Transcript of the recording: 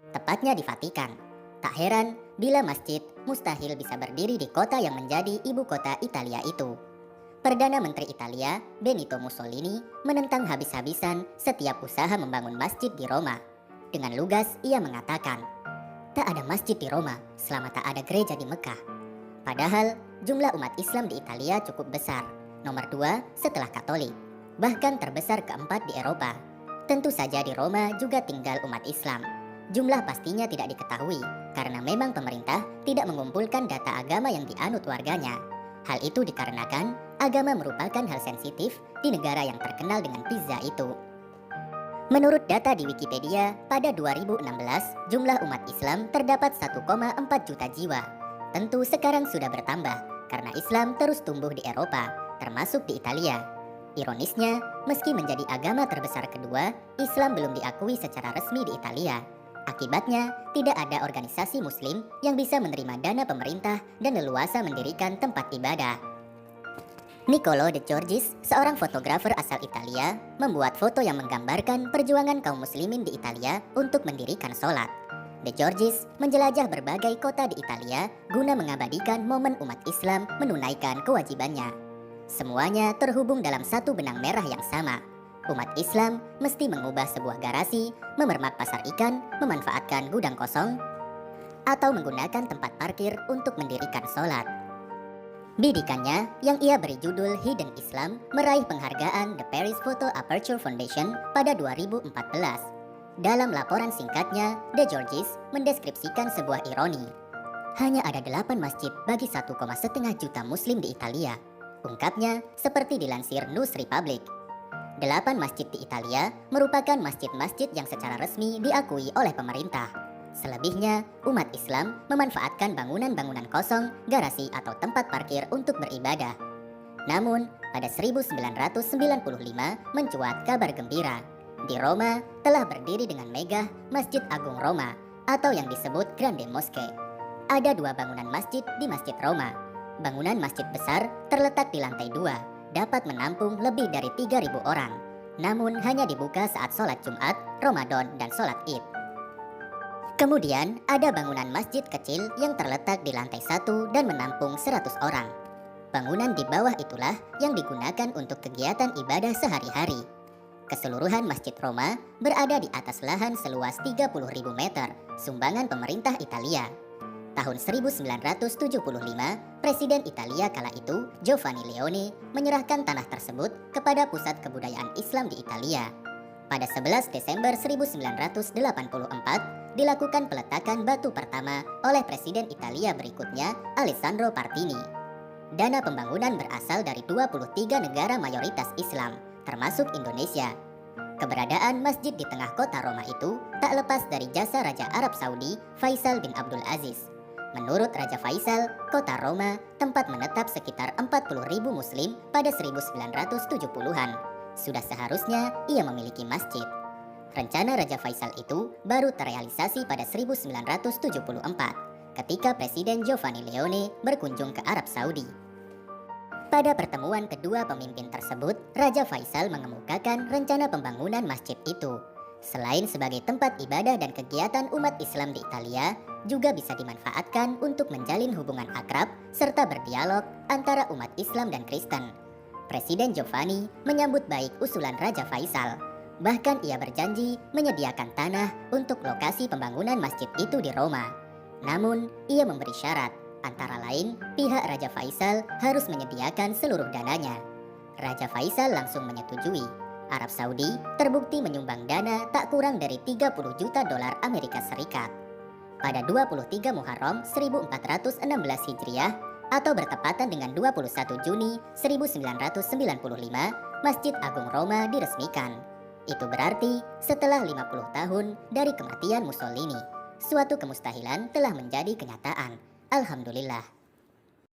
tepatnya di Vatikan. Tak heran bila masjid mustahil bisa berdiri di kota yang menjadi ibu kota Italia itu. Perdana Menteri Italia, Benito Mussolini, menentang habis-habisan setiap usaha membangun masjid di Roma. Dengan lugas ia mengatakan, "Tak ada masjid di Roma selama tak ada gereja di Mekah." Padahal jumlah umat Islam di Italia cukup besar, nomor 2 setelah Katolik, bahkan terbesar keempat di Eropa. Tentu saja di Roma juga tinggal umat Islam. Jumlah pastinya tidak diketahui karena memang pemerintah tidak mengumpulkan data agama yang dianut warganya. Hal itu dikarenakan agama merupakan hal sensitif di negara yang terkenal dengan pizza itu. Menurut data di Wikipedia, pada 2016 jumlah umat Islam terdapat 1,4 juta jiwa. Tentu sekarang sudah bertambah karena Islam terus tumbuh di Eropa, termasuk di Italia. Ironisnya, meski menjadi agama terbesar kedua, Islam belum diakui secara resmi di Italia. Akibatnya, tidak ada organisasi Muslim yang bisa menerima dana pemerintah dan leluasa mendirikan tempat ibadah. Niccolo De Giorgis, seorang fotografer asal Italia, membuat foto yang menggambarkan perjuangan kaum muslimin di Italia untuk mendirikan sholat. De Giorgis menjelajah berbagai kota di Italia guna mengabadikan momen umat Islam menunaikan kewajibannya. Semuanya terhubung dalam satu benang merah yang sama. Umat Islam mesti mengubah sebuah garasi, memermak pasar ikan, memanfaatkan gudang kosong, atau menggunakan tempat parkir untuk mendirikan sholat. Bidikannya yang ia beri judul Hidden Islam meraih penghargaan The Paris Photo Aperture Foundation pada 2014. Dalam laporan singkatnya, De Giorgis mendeskripsikan sebuah ironi. Hanya ada 8 masjid bagi 1,5 juta muslim di Italia. Ungkapnya seperti dilansir News Republic. 8 masjid di Italia merupakan masjid-masjid yang secara resmi diakui oleh pemerintah. Selebihnya, umat Islam memanfaatkan bangunan-bangunan kosong, garasi atau tempat parkir untuk beribadah. Namun, pada 1995 mencuat kabar gembira. Di Roma telah berdiri dengan megah Masjid Agung Roma atau yang disebut Grande Mosque. Ada 2 bangunan masjid di Masjid Roma. Bangunan masjid besar terletak di lantai 2, dapat menampung lebih dari 3.000 orang. Namun hanya dibuka saat sholat Jumat, Ramadan, dan sholat Id. Kemudian ada bangunan masjid kecil yang terletak di lantai 1 dan menampung 100 orang. Bangunan di bawah itulah yang digunakan untuk kegiatan ibadah sehari-hari. Keseluruhan Masjid Roma berada di atas lahan seluas 30.000 meter, sumbangan pemerintah Italia. Tahun 1975, Presiden Italia kala itu, Giovanni Leone, menyerahkan tanah tersebut kepada Pusat Kebudayaan Islam di Italia. Pada 11 Desember 1984, dilakukan peletakan batu pertama oleh Presiden Italia berikutnya, Alessandro Partini. Dana pembangunan berasal dari 23 negara mayoritas Islam, termasuk Indonesia. Keberadaan masjid di tengah kota Roma itu tak lepas dari jasa Raja Arab Saudi, Faisal bin Abdul Aziz. Menurut Raja Faisal, kota Roma tempat menetap sekitar 40.000 muslim pada 1970-an. Sudah seharusnya ia memiliki masjid. Rencana Raja Faisal itu baru terrealisasi pada 1974 ketika Presiden Giovanni Leone berkunjung ke Arab Saudi. Pada pertemuan kedua pemimpin tersebut, Raja Faisal mengemukakan rencana pembangunan masjid itu. Selain sebagai tempat ibadah dan kegiatan umat Islam di Italia, juga bisa dimanfaatkan untuk menjalin hubungan akrab serta berdialog antara umat Islam dan Kristen. Presiden Giovanni menyambut baik usulan Raja Faisal. Bahkan ia berjanji menyediakan tanah untuk lokasi pembangunan masjid itu di Roma. Namun, ia memberi syarat, antara lain pihak Raja Faisal harus menyediakan seluruh dananya. Raja Faisal langsung menyetujui. Arab Saudi terbukti menyumbang dana tak kurang dari 30 juta dolar Amerika Serikat. Pada 23 Muharram 1416 Hijriah atau bertepatan dengan 21 Juni 1995, Masjid Agung Roma diresmikan. Itu berarti setelah 50 tahun dari kematian Mussolini, suatu kemustahilan telah menjadi kenyataan. Alhamdulillah.